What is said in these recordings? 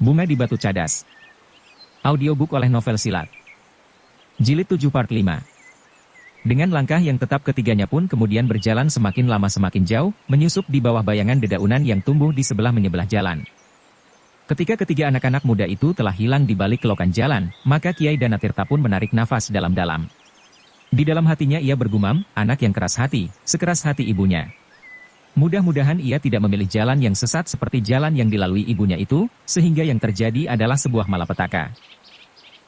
Bunga di Batu Cadas. Audiobook oleh Novel Silat. Jilid 7 Part 5. Dengan langkah yang tetap ketiganya pun kemudian berjalan semakin lama semakin jauh, menyusup di bawah bayangan dedaunan yang tumbuh di sebelah menyebelah jalan. Ketika ketiga anak-anak muda itu telah hilang di balik kelokan jalan, maka Kiai Danatirta pun menarik nafas dalam-dalam. Di dalam hatinya ia bergumam, anak yang keras hati, sekeras hati ibunya. Mudah-mudahan ia tidak memilih jalan yang sesat seperti jalan yang dilalui ibunya itu, sehingga yang terjadi adalah sebuah malapetaka.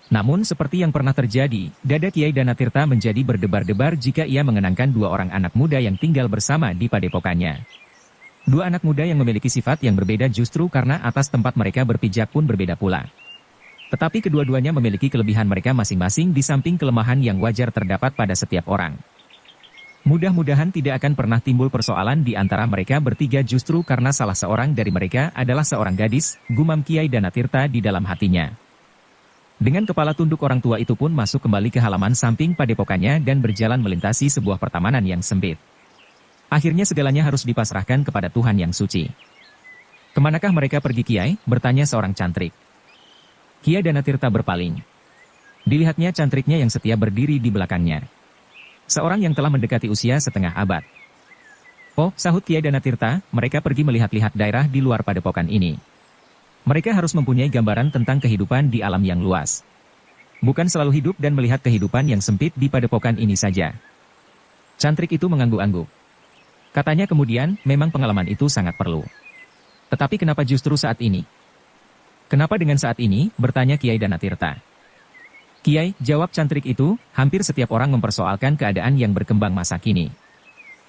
Namun seperti yang pernah terjadi, dada Kiai Danatirta menjadi berdebar-debar jika ia mengenangkan dua orang anak muda yang tinggal bersama di padepokannya. Dua anak muda yang memiliki sifat yang berbeda justru karena atas tempat mereka berpijak pun berbeda pula. Tetapi kedua-duanya memiliki kelebihan mereka masing-masing di samping kelemahan yang wajar terdapat pada setiap orang. Mudah-mudahan tidak akan pernah timbul persoalan di antara mereka bertiga justru karena salah seorang dari mereka adalah seorang gadis, gumam Kiai Danatirta di dalam hatinya. Dengan kepala tunduk orang tua itu pun masuk kembali ke halaman samping padepokannya dan berjalan melintasi sebuah pertamanan yang sempit. Akhirnya segalanya harus dipasrahkan kepada Tuhan yang suci. Kemanakah mereka pergi Kiai? Bertanya seorang cantrik. Kiai Danatirta berpaling. Dilihatnya cantriknya yang setia berdiri di belakangnya. Seorang yang telah mendekati usia setengah abad. Oh, sahut Kiai Danatirta, mereka pergi melihat-lihat daerah di luar padepokan ini. Mereka harus mempunyai gambaran tentang kehidupan di alam yang luas. Bukan selalu hidup dan melihat kehidupan yang sempit di padepokan ini saja. Cantrik itu mengangguk-angguk. Katanya kemudian, memang pengalaman itu sangat perlu. Tetapi kenapa justru saat ini? Kenapa dengan saat ini? Bertanya Kiai Danatirta. Kiai, jawab cantrik itu, hampir setiap orang mempersoalkan keadaan yang berkembang masa kini.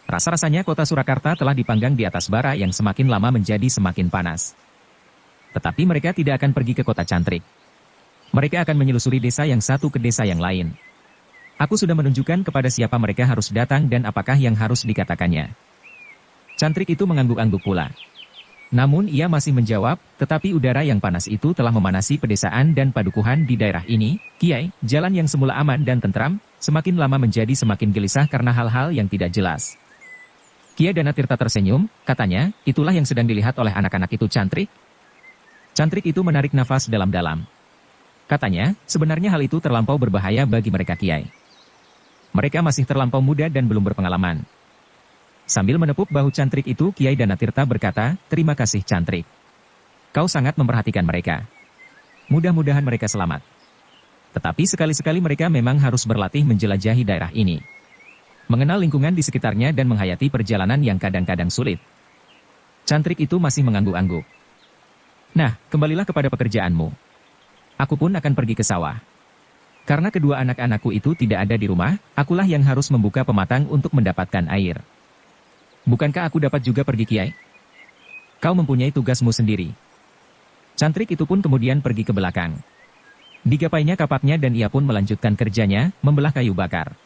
Rasa-rasanya kota Surakarta telah dipanggang di atas bara yang semakin lama menjadi semakin panas. Tetapi mereka tidak akan pergi ke kota cantrik. Mereka akan menyelusuri desa yang satu ke desa yang lain. Aku sudah menunjukkan kepada siapa mereka harus datang dan apakah yang harus dikatakannya. Cantrik itu mengangguk-angguk pula. Namun ia masih menjawab, tetapi udara yang panas itu telah memanasi pedesaan dan padukuhan di daerah ini, Kiai, jalan yang semula aman dan tentram, semakin lama menjadi semakin gelisah karena hal-hal yang tidak jelas. Kiai Danatirta tersenyum, katanya, itulah yang sedang dilihat oleh anak-anak itu cantrik. Cantrik itu menarik nafas dalam-dalam. Katanya, sebenarnya hal itu terlampau berbahaya bagi mereka Kiai. Mereka masih terlampau muda dan belum berpengalaman. Sambil menepuk bahu cantrik itu, Kiai Danatirta berkata, terima kasih cantrik. Kau sangat memperhatikan mereka. Mudah-mudahan mereka selamat. Tetapi sekali-sekali mereka memang harus berlatih menjelajahi daerah ini. Mengenal lingkungan di sekitarnya dan menghayati perjalanan yang kadang-kadang sulit. Cantrik itu masih mengangguk-angguk. Nah, kembalilah kepada pekerjaanmu. Aku pun akan pergi ke sawah. Karena kedua anak-anakku itu tidak ada di rumah, akulah yang harus membuka pematang untuk mendapatkan air. Bukankah aku dapat juga pergi Kiai? Kau mempunyai tugasmu sendiri. Cantrik itu pun kemudian pergi ke belakang. Digapainya kapaknya dan ia pun melanjutkan kerjanya, membelah kayu bakar.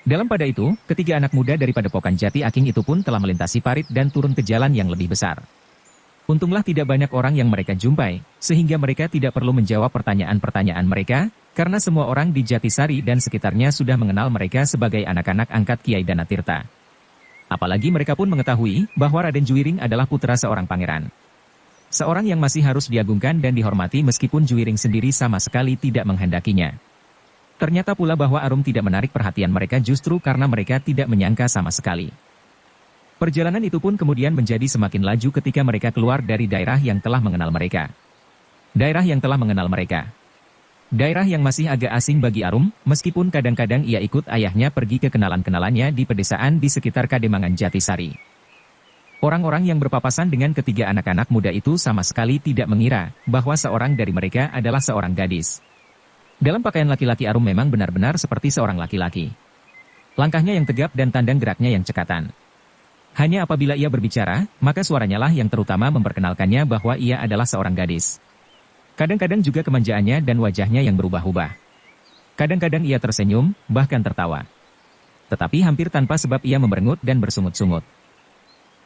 Dalam pada itu, ketiga anak muda dari padepokan Jati Aking itu pun telah melintasi parit dan turun ke jalan yang lebih besar. Untunglah tidak banyak orang yang mereka jumpai, sehingga mereka tidak perlu menjawab pertanyaan-pertanyaan mereka, karena semua orang di Jatisari dan sekitarnya sudah mengenal mereka sebagai anak-anak angkat Kiai Danatirta. Apalagi mereka pun mengetahui bahwa Raden Juwiring adalah putra seorang pangeran. Seorang yang masih harus diagungkan dan dihormati meskipun Juwiring sendiri sama sekali tidak menghendakinya. Ternyata pula bahwa Arum tidak menarik perhatian mereka justru karena mereka tidak menyangka sama sekali. Perjalanan itu pun kemudian menjadi semakin laju ketika mereka keluar dari daerah yang telah mengenal mereka. Daerah yang telah mengenal mereka. Daerah yang masih agak asing bagi Arum, meskipun kadang-kadang ia ikut ayahnya pergi ke kenalan-kenalannya di pedesaan di sekitar Kademangan Jatisari. Orang-orang yang berpapasan dengan ketiga anak-anak muda itu sama sekali tidak mengira bahwa seorang dari mereka adalah seorang gadis. Dalam pakaian laki-laki Arum memang benar-benar seperti seorang laki-laki. Langkahnya yang tegap dan tandang geraknya yang cekatan. Hanya apabila ia berbicara, maka suaranya lah yang terutama memperkenalkannya bahwa ia adalah seorang gadis. Kadang-kadang juga kemanjaannya dan wajahnya yang berubah-ubah. Kadang-kadang ia tersenyum, bahkan tertawa. Tetapi hampir tanpa sebab ia memerengut dan bersungut-sungut.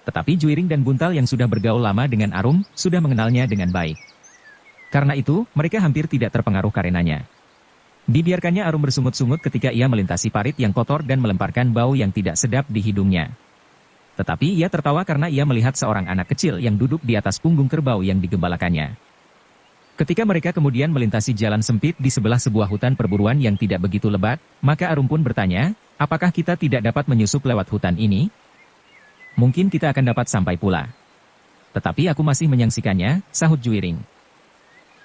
Tetapi Juwiring dan Buntal yang sudah bergaul lama dengan Arum, sudah mengenalnya dengan baik. Karena itu, mereka hampir tidak terpengaruh karenanya. Dibiarkannya Arum bersungut-sungut ketika ia melintasi parit yang kotor dan melemparkan bau yang tidak sedap di hidungnya. Tetapi ia tertawa karena ia melihat seorang anak kecil yang duduk di atas punggung kerbau yang digembalakannya. Ketika mereka kemudian melintasi jalan sempit di sebelah sebuah hutan perburuan yang tidak begitu lebat, maka Arum pun bertanya, apakah kita tidak dapat menyusup lewat hutan ini? Mungkin kita akan dapat sampai pula. Tetapi aku masih menyangsikannya, sahut Juiring.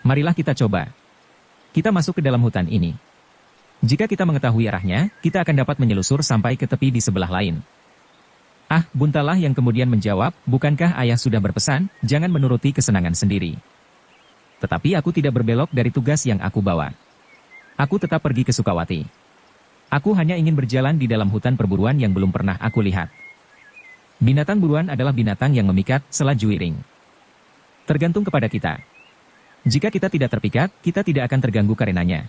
Marilah kita coba. Kita masuk ke dalam hutan ini. Jika kita mengetahui arahnya, kita akan dapat menyelusur sampai ke tepi di sebelah lain. Ah, Buntalah yang kemudian menjawab, bukankah ayah sudah berpesan, jangan menuruti kesenangan sendiri. Tetapi aku tidak berbelok dari tugas yang aku bawa. Aku tetap pergi ke Sukawati. Aku hanya ingin berjalan di dalam hutan perburuan yang belum pernah aku lihat. Binatang buruan adalah binatang yang memikat, sela Juiring. Tergantung kepada kita. Jika kita tidak terpikat, kita tidak akan terganggu karenanya.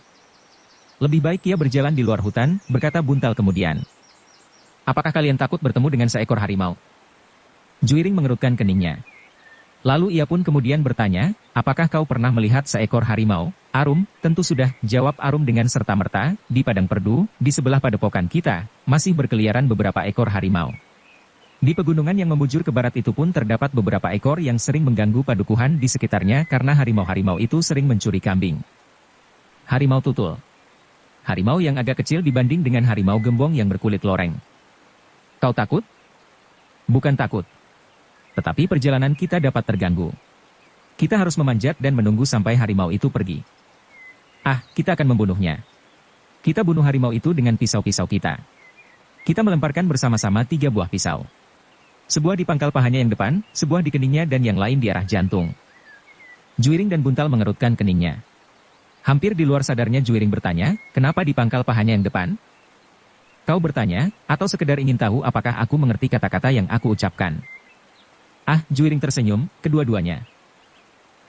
Lebih baik ia berjalan di luar hutan, berkata Buntal kemudian. Apakah kalian takut bertemu dengan seekor harimau? Juiring mengerutkan keningnya. Lalu ia pun kemudian bertanya, apakah kau pernah melihat seekor harimau? Arum, tentu sudah, jawab Arum dengan serta-merta, di padang perdu, di sebelah padepokan kita, masih berkeliaran beberapa ekor harimau. Di pegunungan yang membujur ke barat itu pun terdapat beberapa ekor yang sering mengganggu padukuhan di sekitarnya karena harimau-harimau itu sering mencuri kambing. Harimau tutul. Harimau yang agak kecil dibanding dengan harimau gembong yang berkulit loreng. Kau takut? Bukan takut. Tetapi perjalanan kita dapat terganggu. Kita harus memanjat dan menunggu sampai harimau itu pergi. Ah, kita akan membunuhnya. Kita bunuh harimau itu dengan pisau-pisau kita. Kita melemparkan bersama-sama 3 buah pisau. Sebuah di pangkal pahanya yang depan, sebuah di keningnya dan yang lain di arah jantung. Juiring dan Buntal mengerutkan keningnya. Hampir di luar sadarnya Juiring bertanya, kenapa di pangkal pahanya yang depan? Kau bertanya, atau sekedar ingin tahu apakah aku mengerti kata-kata yang aku ucapkan? Ah, Juiring tersenyum, kedua-duanya.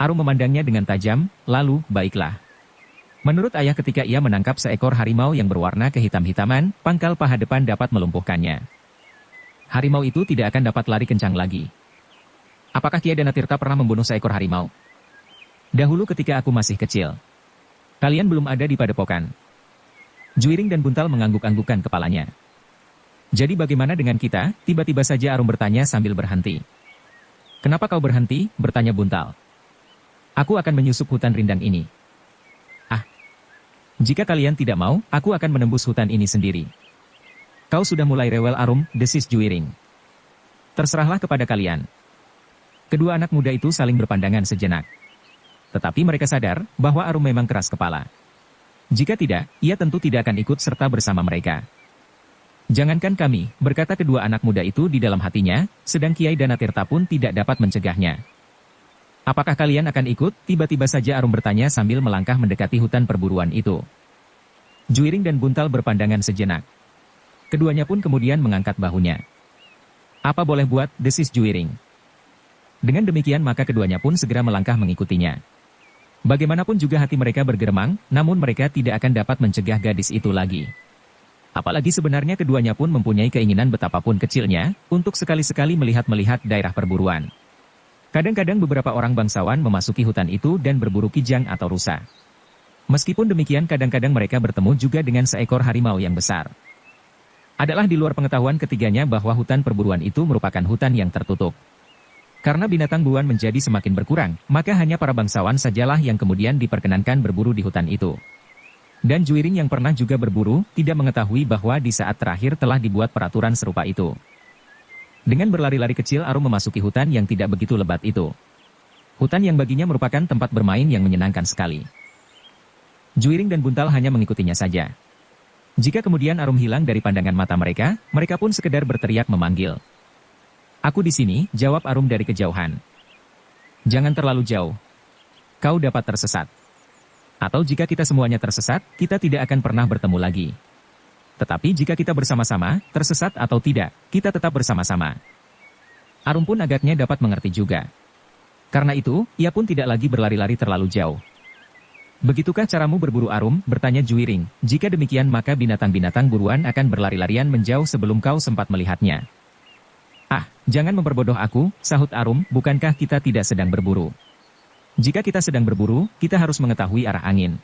Arum memandangnya dengan tajam, lalu, baiklah. Menurut ayah ketika ia menangkap seekor harimau yang berwarna kehitam-hitaman, pangkal paha depan dapat melumpuhkannya. Harimau itu tidak akan dapat lari kencang lagi. Apakah Kiai Danatirta pernah membunuh seekor harimau? Dahulu ketika aku masih kecil. Kalian belum ada di padepokan. Juiring dan Buntal mengangguk-anggukkan kepalanya. Jadi bagaimana dengan kita? Tiba-tiba saja Arum bertanya sambil berhenti. Kenapa kau berhenti? Bertanya Buntal. Aku akan menyusup hutan rindang ini. Ah, jika kalian tidak mau, aku akan menembus hutan ini sendiri. Kau sudah mulai rewel Arum, desis Juiring. Terserahlah kepada kalian. Kedua anak muda itu saling berpandangan sejenak. Tetapi mereka sadar bahwa Arum memang keras kepala. Jika tidak, ia tentu tidak akan ikut serta bersama mereka. Jangankan kami, berkata kedua anak muda itu di dalam hatinya, sedang Kiai Danatirta pun tidak dapat mencegahnya. Apakah kalian akan ikut? Tiba-tiba saja Arum bertanya sambil melangkah mendekati hutan perburuan itu. Juiring dan Buntal berpandangan sejenak. Keduanya pun kemudian mengangkat bahunya. Apa boleh buat, desis Juiring. Dengan demikian maka keduanya pun segera melangkah mengikutinya. Bagaimanapun juga hati mereka bergeremang, namun mereka tidak akan dapat mencegah gadis itu lagi. Apalagi sebenarnya keduanya pun mempunyai keinginan betapapun kecilnya, untuk sekali-sekali melihat daerah perburuan. Kadang-kadang beberapa orang bangsawan memasuki hutan itu dan berburu kijang atau rusa. Meskipun demikian kadang-kadang mereka bertemu juga dengan seekor harimau yang besar. Adalah di luar pengetahuan ketiganya bahwa hutan perburuan itu merupakan hutan yang tertutup. Karena binatang buruan menjadi semakin berkurang, maka hanya para bangsawan sajalah yang kemudian diperkenankan berburu di hutan itu. Dan Juiring yang pernah juga berburu, tidak mengetahui bahwa di saat terakhir telah dibuat peraturan serupa itu. Dengan berlari-lari kecil Arum memasuki hutan yang tidak begitu lebat itu. Hutan yang baginya merupakan tempat bermain yang menyenangkan sekali. Juiring dan Buntal hanya mengikutinya saja. Jika kemudian Arum hilang dari pandangan mata mereka, mereka pun sekedar berteriak memanggil. Aku di sini, jawab Arum dari kejauhan. Jangan terlalu jauh. Kau dapat tersesat. Atau jika kita semuanya tersesat, kita tidak akan pernah bertemu lagi. Tetapi jika kita bersama-sama, tersesat atau tidak, kita tetap bersama-sama. Arum pun agaknya dapat mengerti juga. Karena itu, ia pun tidak lagi berlari-lari terlalu jauh. Begitukah caramu berburu Arum? Bertanya Juiring. Jika demikian maka binatang-binatang buruan akan berlari-larian menjauh sebelum kau sempat melihatnya. Ah, jangan memperbodoh aku, sahut Arum, bukankah kita tidak sedang berburu? Jika kita sedang berburu, kita harus mengetahui arah angin.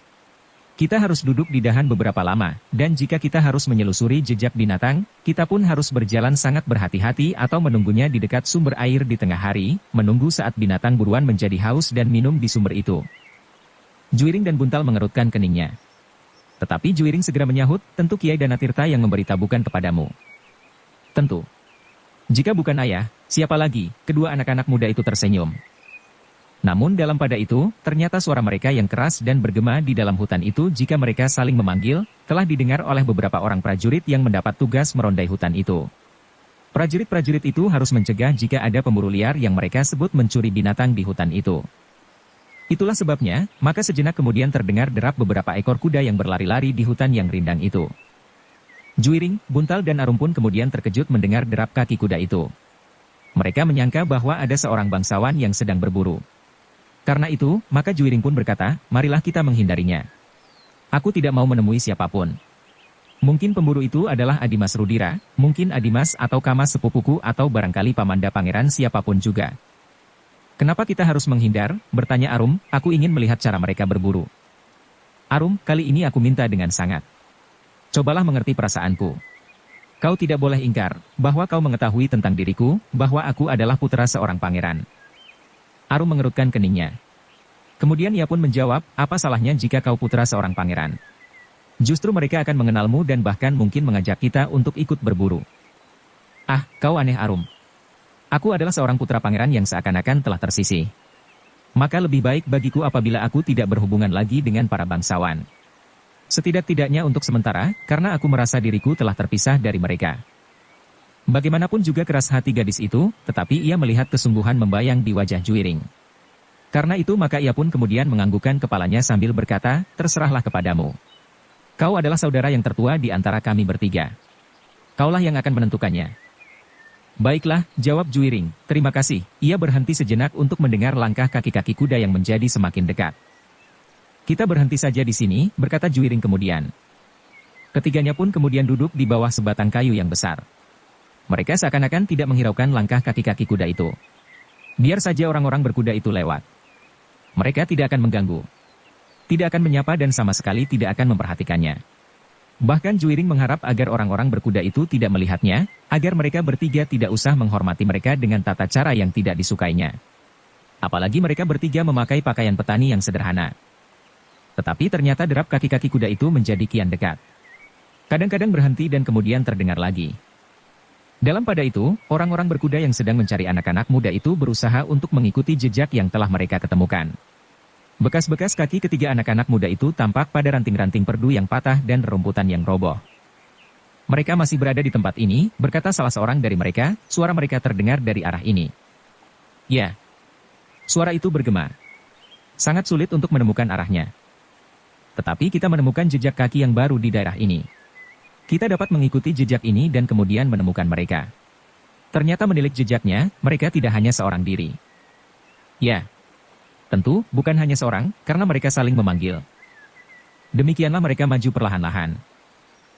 Kita harus duduk di dahan beberapa lama, dan jika kita harus menyelusuri jejak binatang, kita pun harus berjalan sangat berhati-hati atau menunggunya di dekat sumber air di tengah hari, menunggu saat binatang buruan menjadi haus dan minum di sumber itu. Juiring dan Buntal mengerutkan keningnya. Tetapi Juiring segera menyahut, tentu Kiai Danatirta yang memberi tabukan kepadamu. Tentu. Jika bukan ayah, siapa lagi? Kedua anak-anak muda itu tersenyum. Namun dalam pada itu, ternyata suara mereka yang keras dan bergema di dalam hutan itu jika mereka saling memanggil, telah didengar oleh beberapa orang prajurit yang mendapat tugas merondai hutan itu. Prajurit-prajurit itu harus mencegah jika ada pemburu liar yang mereka sebut mencuri binatang di hutan itu. Itulah sebabnya, maka sejenak kemudian terdengar derap beberapa ekor kuda yang berlari-lari di hutan yang rindang itu. Juiring, Buntal dan Arum pun kemudian terkejut mendengar derap kaki kuda itu. Mereka menyangka bahwa ada seorang bangsawan yang sedang berburu. Karena itu, maka Juiring pun berkata, marilah kita menghindarinya. Aku tidak mau menemui siapapun. Mungkin pemburu itu adalah Adimas Rudira, mungkin Adimas atau Kamas sepupuku atau barangkali Pamanda Pangeran siapapun juga. Kenapa kita harus menghindar? Bertanya Arum, aku ingin melihat cara mereka berburu. Arum, kali ini aku minta dengan sangat. Cobalah mengerti perasaanku. Kau tidak boleh ingkar, bahwa kau mengetahui tentang diriku, bahwa aku adalah putra seorang pangeran. Arum mengerutkan keningnya. Kemudian ia pun menjawab, apa salahnya jika kau putra seorang pangeran? Justru mereka akan mengenalmu dan bahkan mungkin mengajak kita untuk ikut berburu. Ah, kau aneh Arum. Aku adalah seorang putra pangeran yang seakan-akan telah tersisih. Maka lebih baik bagiku apabila aku tidak berhubungan lagi dengan para bangsawan. Setidak-tidaknya untuk sementara, karena aku merasa diriku telah terpisah dari mereka. Bagaimanapun juga keras hati gadis itu, tetapi ia melihat kesungguhan membayang di wajah Juiring. Karena itu maka ia pun kemudian menganggukkan kepalanya sambil berkata, terserahlah kepadamu. Kau adalah saudara yang tertua di antara kami bertiga. Kaulah yang akan menentukannya. Baiklah, jawab Juiring, terima kasih. Ia berhenti sejenak untuk mendengar langkah kaki-kaki kuda yang menjadi semakin dekat. Kita berhenti saja di sini, berkata Juiring kemudian. Ketiganya pun kemudian duduk di bawah sebatang kayu yang besar. Mereka seakan-akan tidak menghiraukan langkah kaki-kaki kuda itu. Biar saja orang-orang berkuda itu lewat. Mereka tidak akan mengganggu. Tidak akan menyapa dan sama sekali tidak akan memperhatikannya. Bahkan Juiring mengharap agar orang-orang berkuda itu tidak melihatnya, agar mereka bertiga tidak usah menghormati mereka dengan tata cara yang tidak disukainya. Apalagi mereka bertiga memakai pakaian petani yang sederhana. Tetapi ternyata derap kaki-kaki kuda itu menjadi kian dekat. Kadang-kadang berhenti dan kemudian terdengar lagi. Dalam pada itu, orang-orang berkuda yang sedang mencari anak-anak muda itu berusaha untuk mengikuti jejak yang telah mereka ketemukan. Bekas-bekas kaki ketiga anak-anak muda itu tampak pada ranting-ranting perdu yang patah dan rerumputan yang roboh. Mereka masih berada di tempat ini, berkata salah seorang dari mereka, suara mereka terdengar dari arah ini. Ya. Suara itu bergema. Sangat sulit untuk menemukan arahnya. Tetapi kita menemukan jejak kaki yang baru di daerah ini. Kita dapat mengikuti jejak ini dan kemudian menemukan mereka. Ternyata menilik jejaknya, mereka tidak hanya seorang diri. Ya. Tentu, bukan hanya seorang, karena mereka saling memanggil. Demikianlah mereka maju perlahan-lahan.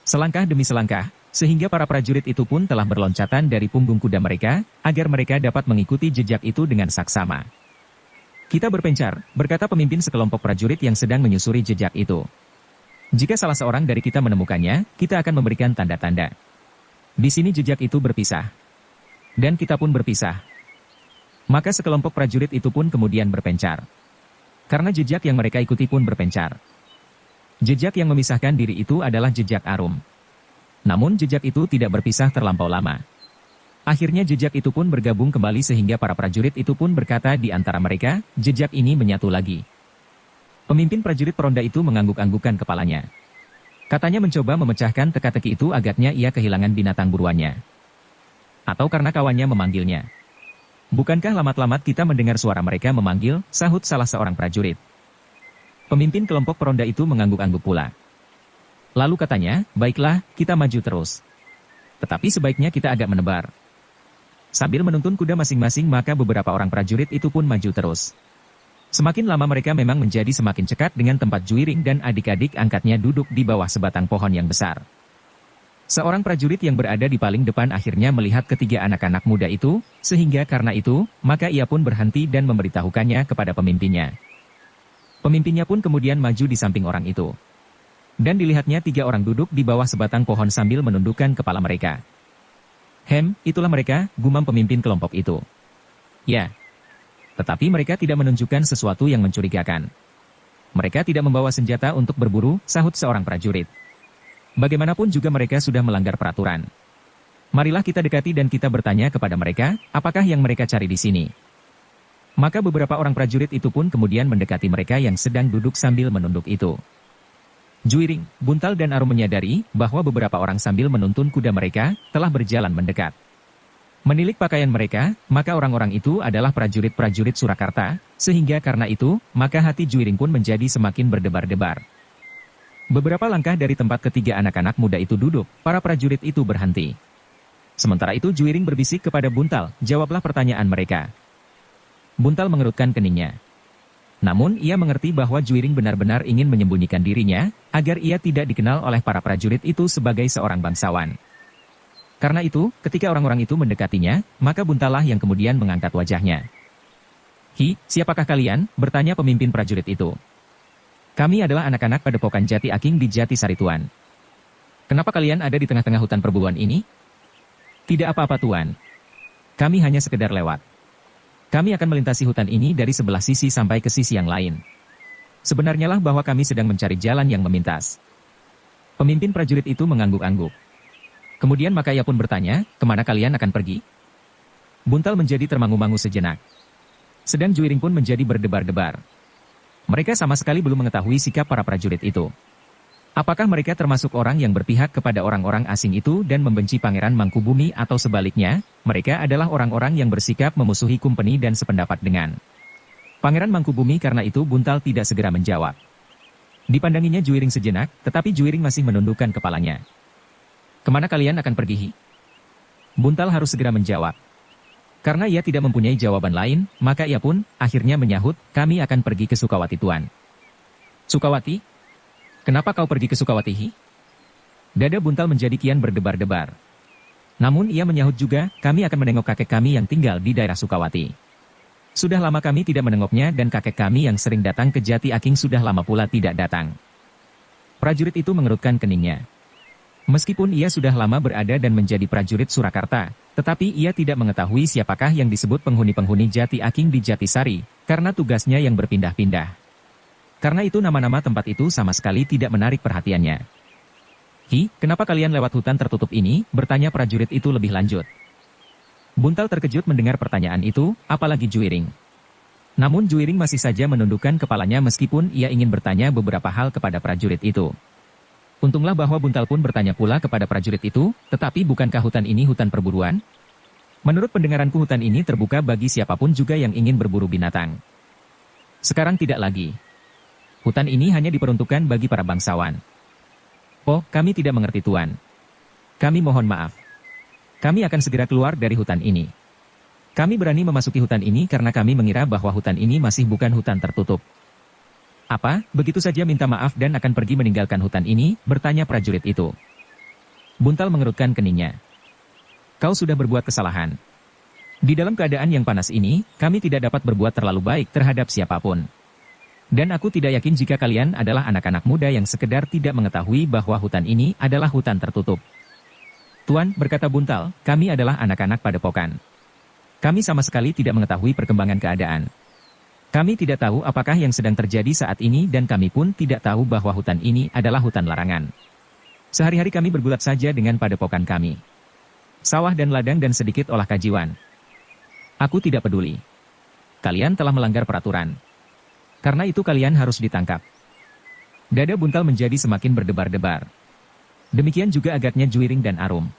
Selangkah demi selangkah, sehingga para prajurit itu pun telah berloncatan dari punggung kuda mereka, agar mereka dapat mengikuti jejak itu dengan saksama. Kita berpencar, berkata pemimpin sekelompok prajurit yang sedang menyusuri jejak itu. Jika salah seorang dari kita menemukannya, kita akan memberikan tanda-tanda. Di sini jejak itu berpisah. Dan kita pun berpisah. Maka sekelompok prajurit itu pun kemudian berpencar. Karena jejak yang mereka ikuti pun berpencar. Jejak yang memisahkan diri itu adalah jejak Arum. Namun jejak itu tidak berpisah terlampau lama. Akhirnya jejak itu pun bergabung kembali sehingga para prajurit itu pun berkata di antara mereka, jejak ini menyatu lagi. Pemimpin prajurit peronda itu mengangguk-anggukkan kepalanya. Katanya mencoba memecahkan teka-teki itu agaknya ia kehilangan binatang buruannya. Atau karena kawannya memanggilnya. Bukankah lamat-lamat kita mendengar suara mereka memanggil, sahut salah seorang prajurit. Pemimpin kelompok peronda itu mengangguk-angguk pula. Lalu katanya, baiklah, kita maju terus. Tetapi sebaiknya kita agak menebar. Sambil menuntun kuda masing-masing maka beberapa orang prajurit itu pun maju terus. Semakin lama mereka memang menjadi semakin cekat dengan tempat Juiring dan adik-adik angkatnya duduk di bawah sebatang pohon yang besar. Seorang prajurit yang berada di paling depan akhirnya melihat ketiga anak-anak muda itu, sehingga karena itu, maka ia pun berhenti dan memberitahukannya kepada pemimpinnya. Pemimpinnya pun kemudian maju di samping orang itu. Dan dilihatnya tiga orang duduk di bawah sebatang pohon sambil menundukkan kepala mereka. Itulah mereka, gumam pemimpin kelompok itu. Ya. Tetapi mereka tidak menunjukkan sesuatu yang mencurigakan. Mereka tidak membawa senjata untuk berburu, sahut seorang prajurit. Bagaimanapun juga mereka sudah melanggar peraturan. Marilah kita dekati dan kita bertanya kepada mereka, apakah yang mereka cari di sini. Maka beberapa orang prajurit itu pun kemudian mendekati mereka yang sedang duduk sambil menunduk itu. Juiring, Buntal dan Arum menyadari bahwa beberapa orang sambil menuntun kuda mereka telah berjalan mendekat. Menilik pakaian mereka, maka orang-orang itu adalah prajurit-prajurit Surakarta, sehingga karena itu, maka hati Juiring pun menjadi semakin berdebar-debar. Beberapa langkah dari tempat ketiga anak-anak muda itu duduk, para prajurit itu berhenti. Sementara itu Juiring berbisik kepada Buntal, jawablah pertanyaan mereka. Buntal mengerutkan keningnya. Namun ia mengerti bahwa Juiring benar-benar ingin menyembunyikan dirinya, agar ia tidak dikenal oleh para prajurit itu sebagai seorang bangsawan. Karena itu, ketika orang-orang itu mendekatinya, maka Buntallah yang kemudian mengangkat wajahnya. "Hi, siapakah kalian?" bertanya pemimpin prajurit itu. "Kami adalah anak-anak padepokan Jati Aking di Jati Sari Tuan." "Kenapa kalian ada di tengah-tengah hutan perburuan ini?" "Tidak apa-apa Tuan. Kami hanya sekedar lewat. Kami akan melintasi hutan ini dari sebelah sisi sampai ke sisi yang lain. Sebenarnya lah bahwa kami sedang mencari jalan yang memintas." Pemimpin prajurit itu mengangguk-angguk. Kemudian maka ia pun bertanya, "Kemana kalian akan pergi?" Buntal menjadi termangu-mangu sejenak. Sedang Juiring pun menjadi berdebar-debar. Mereka sama sekali belum mengetahui sikap para prajurit itu. Apakah mereka termasuk orang yang berpihak kepada orang-orang asing itu dan membenci Pangeran Mangkubumi atau sebaliknya, mereka adalah orang-orang yang bersikap memusuhi Kumpeni dan sependapat dengan Pangeran Mangkubumi. Karena itu Buntal tidak segera menjawab. Dipandanginya Juiring sejenak, tetapi Juiring masih menundukkan kepalanya. "Kemana kalian akan pergi?" Buntal harus segera menjawab. Karena ia tidak mempunyai jawaban lain, maka ia pun akhirnya menyahut, "Kami akan pergi ke Sukawati Tuan." "Sukawati? Kenapa kau pergi ke Sukawati, Hi?" Dada Buntal menjadi kian berdebar-debar. Namun ia menyahut juga, "Kami akan menengok kakek kami yang tinggal di daerah Sukawati. Sudah lama kami tidak menengoknya dan kakek kami yang sering datang ke Jati Aking sudah lama pula tidak datang." Prajurit itu mengerutkan keningnya. Meskipun ia sudah lama berada dan menjadi prajurit Surakarta, tetapi ia tidak mengetahui siapakah yang disebut penghuni-penghuni Jati Aking di Jatisari, karena tugasnya yang berpindah-pindah. Karena itu nama-nama tempat itu sama sekali tidak menarik perhatiannya. "Hi, kenapa kalian lewat hutan tertutup ini?" bertanya prajurit itu lebih lanjut. Buntal terkejut mendengar pertanyaan itu, apalagi Juiring. Namun Juiring masih saja menundukkan kepalanya meskipun ia ingin bertanya beberapa hal kepada prajurit itu. Untunglah bahwa Buntal pun bertanya pula kepada prajurit itu, "Tetapi bukankah hutan ini hutan perburuan?" "Menurut pendengaranku hutan ini terbuka bagi siapapun juga yang ingin berburu binatang." "Sekarang tidak lagi. Hutan ini hanya diperuntukkan bagi para bangsawan." "Oh, kami tidak mengerti Tuan. Kami mohon maaf. Kami akan segera keluar dari hutan ini. Kami berani memasuki hutan ini karena kami mengira bahwa hutan ini masih bukan hutan tertutup." "Apa, begitu saja minta maaf dan akan pergi meninggalkan hutan ini?" bertanya prajurit itu. Buntal mengerutkan keningnya. "Kau sudah berbuat kesalahan. Di dalam keadaan yang panas ini, kami tidak dapat berbuat terlalu baik terhadap siapapun. Dan aku tidak yakin jika kalian adalah anak-anak muda yang sekedar tidak mengetahui bahwa hutan ini adalah hutan tertutup." "Tuan," berkata Buntal, "kami adalah anak-anak padepokan. Kami sama sekali tidak mengetahui perkembangan keadaan. Kami tidak tahu apakah yang sedang terjadi saat ini dan kami pun tidak tahu bahwa hutan ini adalah hutan larangan. Sehari-hari kami bergulat saja dengan padepokan kami. Sawah dan ladang dan sedikit olah kajiwan. Aku tidak peduli. Kalian telah melanggar peraturan. Karena itu kalian harus ditangkap." Dada Buntal menjadi semakin berdebar-debar. Demikian juga agaknya Juiring dan Arum.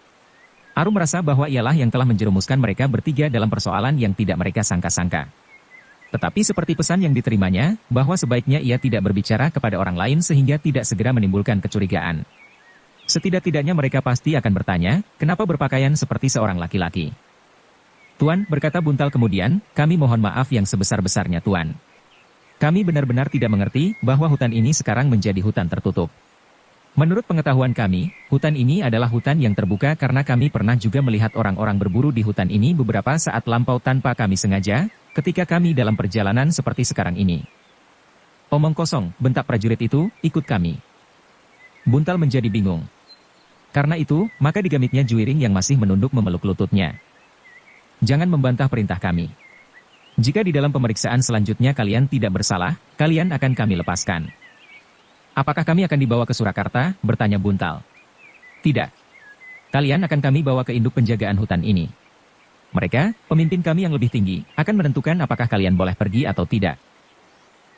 Arum merasa bahwa ialah yang telah menjerumuskan mereka bertiga dalam persoalan yang tidak mereka sangka-sangka. Tetapi seperti pesan yang diterimanya, bahwa sebaiknya ia tidak berbicara kepada orang lain sehingga tidak segera menimbulkan kecurigaan. Setidak-tidaknya mereka pasti akan bertanya, kenapa berpakaian seperti seorang laki-laki. "Tuan," berkata Buntal kemudian, "kami mohon maaf yang sebesar-besarnya Tuan. Kami benar-benar tidak mengerti bahwa hutan ini sekarang menjadi hutan tertutup. Menurut pengetahuan kami, hutan ini adalah hutan yang terbuka karena kami pernah juga melihat orang-orang berburu di hutan ini beberapa saat lampau tanpa kami sengaja, ketika kami dalam perjalanan seperti sekarang ini." "Omong kosong," bentak prajurit itu, "ikut kami." Buntal menjadi bingung. Karena itu, maka digamitnya Juiring yang masih menunduk memeluk lututnya. "Jangan membantah perintah kami. Jika di dalam pemeriksaan selanjutnya kalian tidak bersalah, kalian akan kami lepaskan. Apakah kami akan dibawa ke Surakarta? Bertanya Buntal. Tidak. Kalian akan kami bawa ke induk penjagaan hutan ini. Mereka, pemimpin kami yang lebih tinggi, akan menentukan apakah kalian boleh pergi atau tidak.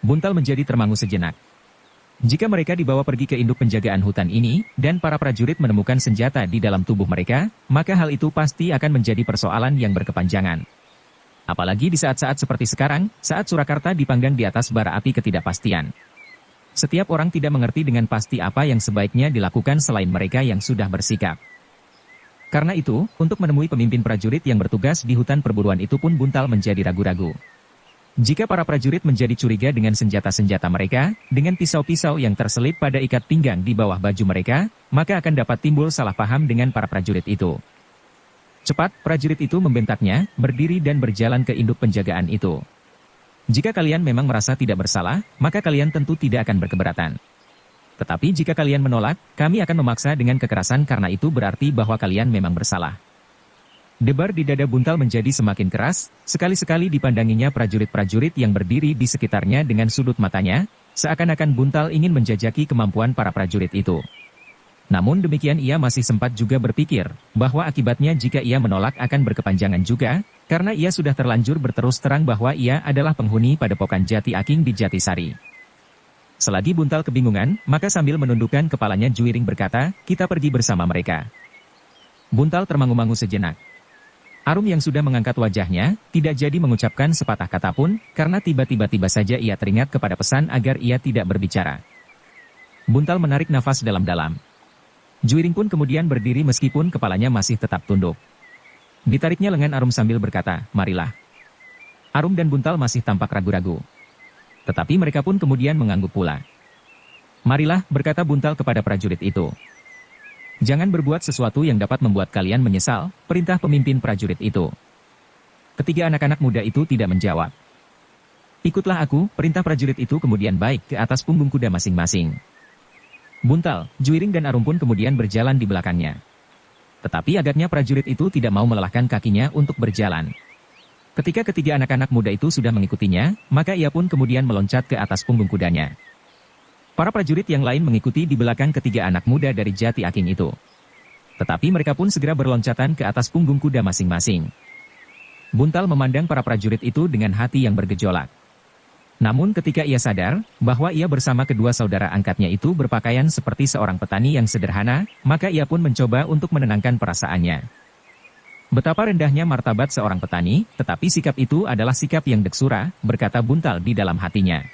Buntal menjadi termangu sejenak. Jika mereka dibawa pergi ke induk penjagaan hutan ini, dan para prajurit menemukan senjata di dalam tubuh mereka, maka hal itu pasti akan menjadi persoalan yang berkepanjangan. Apalagi di saat-saat seperti sekarang, saat Surakarta dipanggang di atas bara api ketidakpastian. Setiap orang tidak mengerti dengan pasti apa yang sebaiknya dilakukan selain mereka yang sudah bersikap. Karena itu, untuk menemui pemimpin prajurit yang bertugas di hutan perburuan itu pun Buntal menjadi ragu-ragu. Jika para prajurit menjadi curiga dengan senjata-senjata mereka, dengan pisau-pisau yang terselip pada ikat pinggang di bawah baju mereka, maka akan dapat timbul salah paham dengan para prajurit itu. Cepat, prajurit itu membentaknya, berdiri dan berjalan ke induk penjagaan itu. Jika kalian memang merasa tidak bersalah, maka kalian tentu tidak akan berkeberatan. Tetapi jika kalian menolak, kami akan memaksa dengan kekerasan karena itu berarti bahwa kalian memang bersalah. Debar di dada Buntal menjadi semakin keras, sekali-sekali dipandanginya prajurit-prajurit yang berdiri di sekitarnya dengan sudut matanya, seakan-akan Buntal ingin menjajaki kemampuan para prajurit itu. Namun demikian ia masih sempat juga berpikir, bahwa akibatnya jika ia menolak akan berkepanjangan juga, karena ia sudah terlanjur berterus terang bahwa ia adalah penghuni padepokan Jati Aking di Jatisari. Selagi Buntal kebingungan, maka sambil menundukkan kepalanya Juiring berkata, kita pergi bersama mereka. Buntal termangu-mangu sejenak. Arum yang sudah mengangkat wajahnya, tidak jadi mengucapkan sepatah kata pun, karena tiba-tiba saja ia teringat kepada pesan agar ia tidak berbicara. Buntal menarik nafas dalam-dalam. Juiring pun kemudian berdiri meskipun kepalanya masih tetap tunduk. Ditariknya lengan Arum sambil berkata, marilah. Arum dan Buntal masih tampak ragu-ragu. Tetapi mereka pun kemudian mengangguk pula. Marilah, berkata Buntal kepada prajurit itu. Jangan berbuat sesuatu yang dapat membuat kalian menyesal, perintah pemimpin prajurit itu. Ketiga anak-anak muda itu tidak menjawab. Ikutlah aku, perintah prajurit itu kemudian baik ke atas punggung kuda masing-masing. Buntal, Juiring dan Arum pun kemudian berjalan di belakangnya. Tetapi agaknya prajurit itu tidak mau melelahkan kakinya untuk berjalan. Ketika ketiga anak-anak muda itu sudah mengikutinya, maka ia pun kemudian meloncat ke atas punggung kudanya. Para prajurit yang lain mengikuti di belakang ketiga anak muda dari Jati Aking itu. Tetapi mereka pun segera berloncatan ke atas punggung kuda masing-masing. Buntal memandang para prajurit itu dengan hati yang bergejolak. Namun ketika ia sadar, bahwa ia bersama kedua saudara angkatnya itu berpakaian seperti seorang petani yang sederhana, maka ia pun mencoba untuk menenangkan perasaannya. Betapa rendahnya martabat seorang petani, tetapi sikap itu adalah sikap yang deksura, berkata Buntal di dalam hatinya.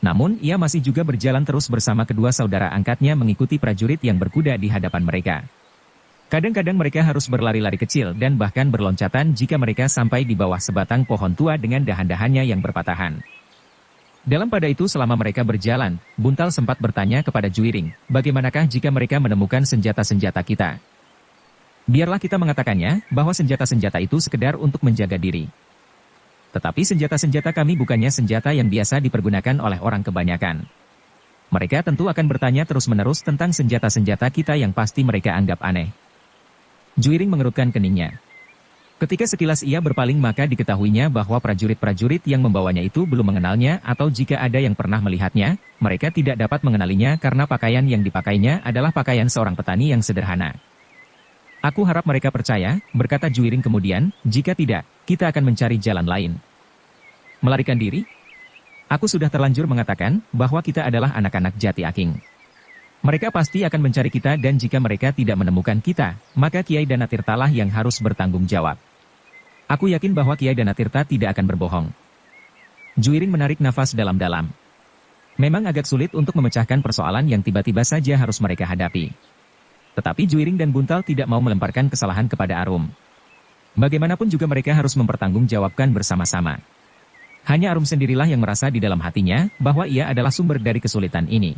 Namun ia masih juga berjalan terus bersama kedua saudara angkatnya mengikuti prajurit yang berkuda di hadapan mereka. Kadang-kadang mereka harus berlari-lari kecil dan bahkan berloncatan jika mereka sampai di bawah sebatang pohon tua dengan dahan-dahannya yang berpatahan. Dalam pada itu selama mereka berjalan, Buntal sempat bertanya kepada Juiring, bagaimanakah jika mereka menemukan senjata-senjata kita? Biarlah kita mengatakannya, bahwa senjata-senjata itu sekedar untuk menjaga diri. Tetapi senjata-senjata kami bukannya senjata yang biasa dipergunakan oleh orang kebanyakan. Mereka tentu akan bertanya terus-menerus tentang senjata-senjata kita yang pasti mereka anggap aneh. Juiring mengerutkan keningnya. Ketika sekilas ia berpaling maka diketahuinya bahwa prajurit-prajurit yang membawanya itu belum mengenalnya atau jika ada yang pernah melihatnya, mereka tidak dapat mengenalinya karena pakaian yang dipakainya adalah pakaian seorang petani yang sederhana. Aku harap mereka percaya, berkata Juiring kemudian, jika tidak, kita akan mencari jalan lain. Melarikan diri? Aku sudah terlanjur mengatakan bahwa kita adalah anak-anak Jati Aking. Mereka pasti akan mencari kita dan jika mereka tidak menemukan kita, maka Kiai Danatirta lah yang harus bertanggung jawab. Aku yakin bahwa Kiai Danatirta tidak akan berbohong. Juiring menarik nafas dalam-dalam. Memang agak sulit untuk memecahkan persoalan yang tiba-tiba saja harus mereka hadapi. Tetapi Juiring dan Buntal tidak mau melemparkan kesalahan kepada Arum. Bagaimanapun juga mereka harus mempertanggungjawabkan bersama-sama. Hanya Arum sendirilah yang merasa di dalam hatinya bahwa ia adalah sumber dari kesulitan ini.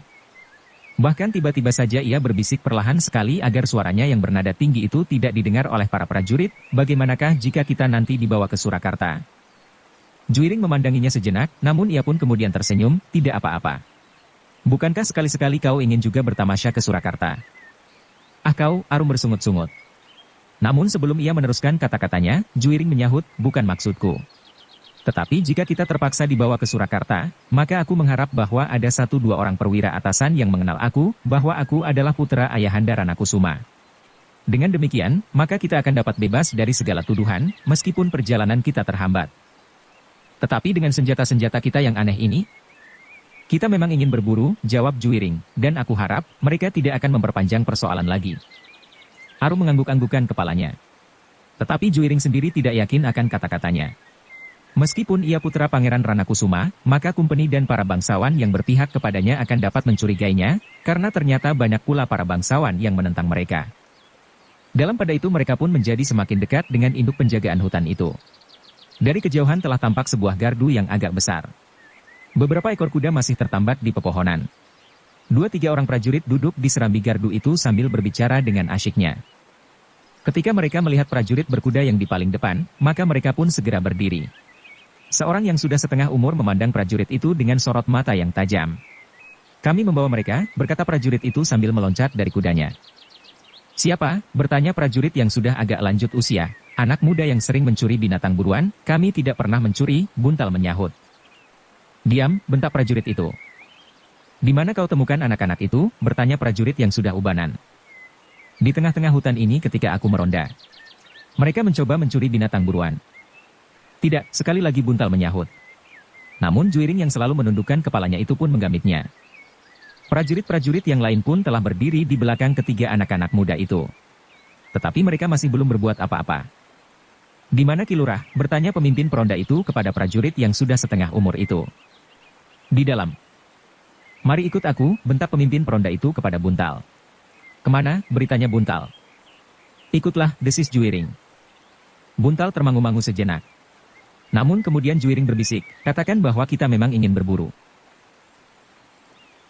Bahkan tiba-tiba saja ia berbisik perlahan sekali agar suaranya yang bernada tinggi itu tidak didengar oleh para prajurit, bagaimanakah jika kita nanti dibawa ke Surakarta? Juiring memandanginya sejenak, namun ia pun kemudian tersenyum, tidak apa-apa. Bukankah sekali-sekali kau ingin juga bertamasya ke Surakarta? Ah kau, Arum bersungut-sungut. Namun sebelum ia meneruskan kata-katanya, Juiring menyahut, bukan maksudku. Tetapi jika kita terpaksa dibawa ke Surakarta, maka aku mengharap bahwa ada 1-2 orang perwira atasan yang mengenal aku, bahwa aku adalah putra Ayahanda Ranakusuma. Dengan demikian, maka kita akan dapat bebas dari segala tuduhan, meskipun perjalanan kita terhambat. Tetapi dengan senjata-senjata kita yang aneh ini, kita memang ingin berburu, jawab Juiring, dan aku harap mereka tidak akan memperpanjang persoalan lagi. Arum mengangguk-anggukan kepalanya. Tetapi Juiring sendiri tidak yakin akan kata-katanya. Meskipun ia putra Pangeran Ranakusuma, maka Kumpeni dan para bangsawan yang berpihak kepadanya akan dapat mencurigainya, karena ternyata banyak pula para bangsawan yang menentang mereka. Dalam pada itu mereka pun menjadi semakin dekat dengan induk penjagaan hutan itu. Dari kejauhan telah tampak sebuah gardu yang agak besar. Beberapa ekor kuda masih tertambat di pepohonan. 2-3 orang prajurit duduk di serambi gardu itu sambil berbicara dengan asyiknya. Ketika mereka melihat prajurit berkuda yang di paling depan, maka mereka pun segera berdiri. Seorang yang sudah setengah umur memandang prajurit itu dengan sorot mata yang tajam. "Kami membawa mereka," berkata prajurit itu sambil meloncat dari kudanya. "Siapa?" bertanya prajurit yang sudah agak lanjut usia. "Anak muda yang sering mencuri binatang buruan." "Kami tidak pernah mencuri," Buntal menyahut. "Diam," bentak prajurit itu. "Di mana kau temukan anak-anak itu?" bertanya prajurit yang sudah ubanan. "Di tengah-tengah hutan ini ketika aku meronda. Mereka mencoba mencuri binatang buruan." "Tidak," sekali lagi Buntal menyahut. Namun Juiring yang selalu menundukkan kepalanya itu pun menggamitnya. Prajurit-prajurit yang lain pun telah berdiri di belakang ketiga anak-anak muda itu. Tetapi mereka masih belum berbuat apa-apa. "Di mana Ki Lurah?" bertanya pemimpin peronda itu kepada prajurit yang sudah setengah umur itu. "Di dalam." "Mari ikut aku," bentak pemimpin peronda itu kepada Buntal. "Kemana?" beritanya Buntal. "Ikutlah," desis Juiring. Buntal termangu-mangu sejenak. Namun kemudian Juiring berbisik, "Katakan bahwa kita memang ingin berburu."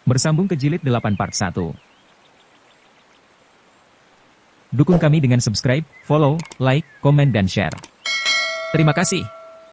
Bersambung ke Jilid 8 Part 1. Dukung kami dengan subscribe, follow, like, komen dan share. Terima kasih.